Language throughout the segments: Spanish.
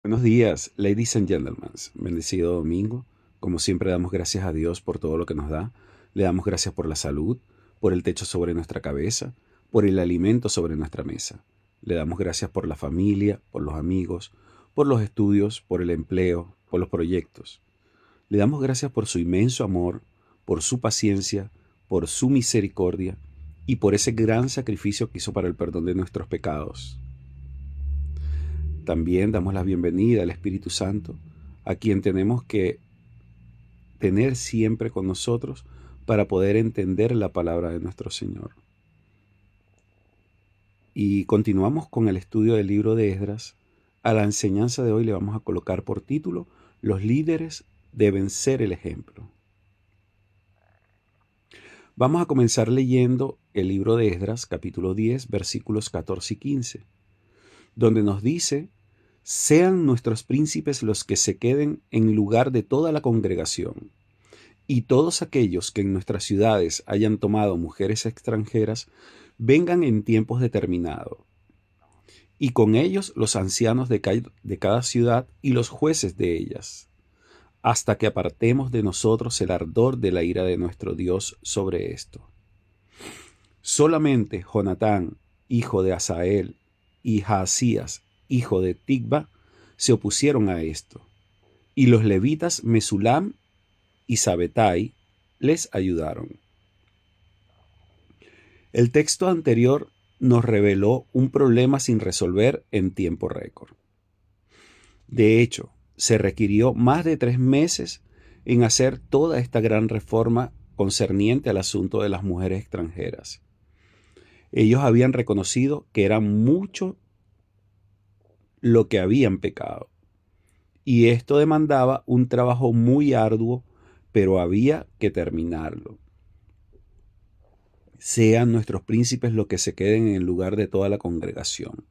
Buenos días, ladies and gentlemen. Bendecido domingo. Como siempre damos gracias a Dios por todo lo que nos da. Le damos gracias por la salud, por el techo sobre nuestra cabeza, por el alimento sobre nuestra mesa. Le damos gracias por la familia, por los amigos, por los estudios, por el empleo, por los proyectos. Le damos gracias por su inmenso amor, por su paciencia, por su misericordia y por ese gran sacrificio que hizo para el perdón de nuestros pecados. También damos la bienvenida al Espíritu Santo, a quien tenemos que tener siempre con nosotros para poder entender la palabra de nuestro Señor. Y continuamos con el estudio del libro de Esdras. A la enseñanza de hoy le vamos a colocar por título: Los líderes deben ser el ejemplo. Vamos a comenzar leyendo el libro de Esdras, capítulo 10, versículos 14 y 15, donde nos dice: sean nuestros príncipes los que se queden en lugar de toda la congregación, y todos aquellos que en nuestras ciudades hayan tomado mujeres extranjeras, vengan en tiempos determinados, y con ellos los ancianos de cada ciudad y los jueces de ellas, hasta que apartemos de nosotros el ardor de la ira de nuestro Dios sobre esto. Solamente Jonatán, hijo de Asael, y Jaasías, hijo de Ticba, se opusieron a esto, y los levitas Mesulam y Sabetai les ayudaron. El texto anterior nos reveló un problema sin resolver en tiempo récord. De hecho, se requirió más de 3 meses en hacer toda esta gran reforma concerniente al asunto de las mujeres extranjeras. Ellos habían reconocido que era mucho lo que habían pecado, y esto demandaba un trabajo muy arduo, pero había que terminarlo. Sean nuestros príncipes los que se queden en el lugar de toda la congregación.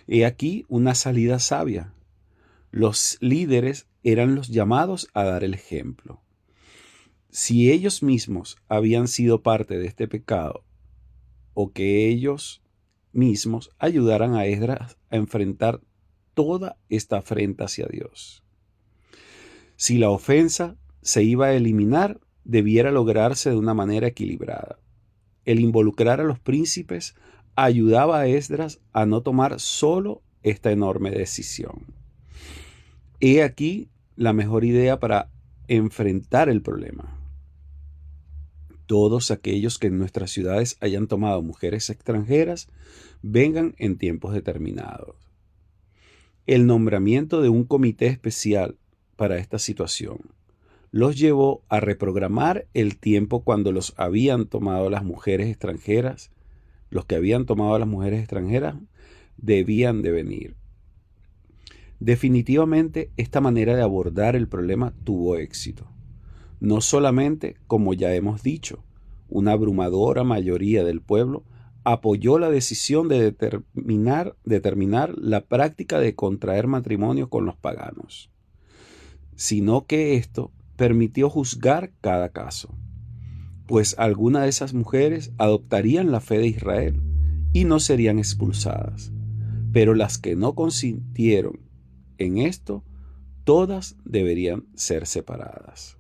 He aquí una salida sabia. Los líderes eran los llamados a dar el ejemplo. Si ellos mismos habían sido parte de este pecado, o que ellos mismos ayudaran a Esdras a enfrentar toda esta afrenta hacia Dios. Si la ofensa se iba a eliminar, debiera lograrse de una manera equilibrada. El involucrar a los príncipes ayudaba a Esdras a no tomar solo esta enorme decisión. He aquí la mejor idea para enfrentar el problema. Todos aquellos que en nuestras ciudades hayan tomado mujeres extranjeras, vengan en tiempos determinados. El nombramiento de un comité especial para esta situación los llevó a reprogramar el tiempo cuando los habían tomado las mujeres extranjeras. Los que habían tomado a las mujeres extranjeras debían de venir. Definitivamente, esta manera de abordar el problema tuvo éxito. No solamente, como ya hemos dicho, una abrumadora mayoría del pueblo apoyó la decisión de determinar la práctica de contraer matrimonio con los paganos, sino que esto permitió juzgar cada caso, pues algunas de esas mujeres adoptarían la fe de Israel y no serían expulsadas, pero las que no consintieron en esto, todas deberían ser separadas.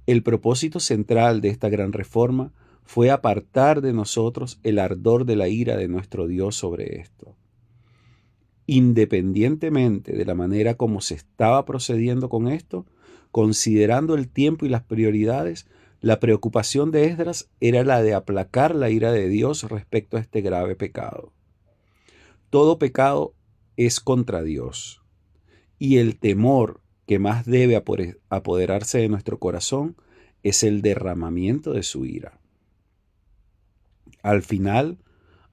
El propósito central de esta gran reforma fue apartar de nosotros el ardor de la ira de nuestro Dios sobre esto. Independientemente de la manera como se estaba procediendo con esto, considerando el tiempo y las prioridades, la preocupación de Esdras era la de aplacar la ira de Dios respecto a este grave pecado. Todo pecado es contra Dios, y el temor que más debe apoderarse de nuestro corazón es el derramamiento de su ira. Al final,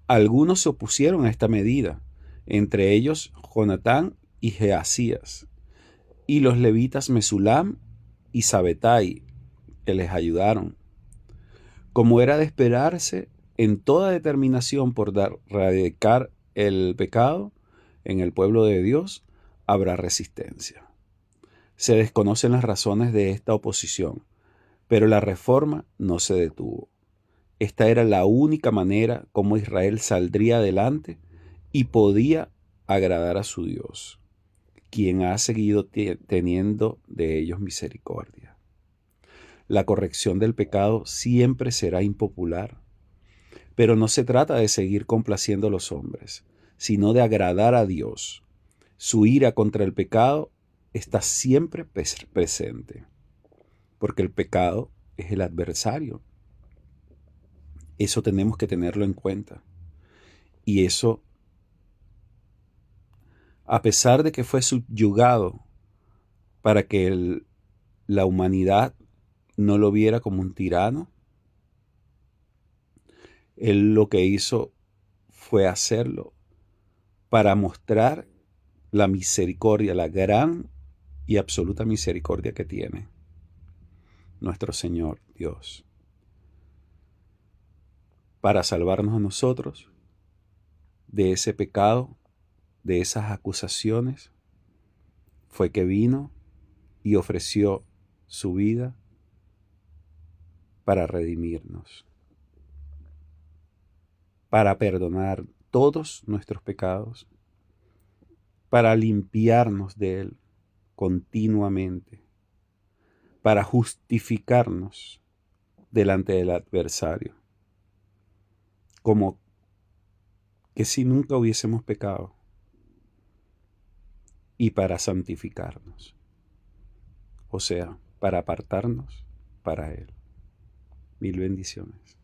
algunos se opusieron a esta medida, entre ellos Jonatán y Jaasías, y los levitas Mesulam y Sabetai, que les ayudaron. Como era de esperarse, en toda determinación por erradicar el pecado en el pueblo de Dios, habrá resistencia. Se desconocen las razones de esta oposición, pero la reforma no se detuvo. Esta era la única manera como Israel saldría adelante y podía agradar a su Dios. quien ha seguido teniendo de ellos misericordia. La corrección del pecado siempre será impopular, pero no se trata de seguir complaciendo a los hombres, sino de agradar a Dios. Su ira contra el pecado está siempre presente, porque el pecado es el adversario. Eso tenemos que tenerlo en cuenta. Y eso, a pesar de que fue subyugado para que la humanidad no lo viera como un tirano, él lo que hizo fue hacerlo para mostrar la misericordia, la gran y absoluta misericordia que tiene nuestro Señor Dios, para salvarnos a nosotros de ese pecado, de esas acusaciones. Fue que vino y ofreció su vida para redimirnos, para perdonar todos nuestros pecados, para limpiarnos de él continuamente, para justificarnos delante del adversario, como que si nunca hubiésemos pecado, y para santificarnos, o sea, para apartarnos para él. Mil bendiciones.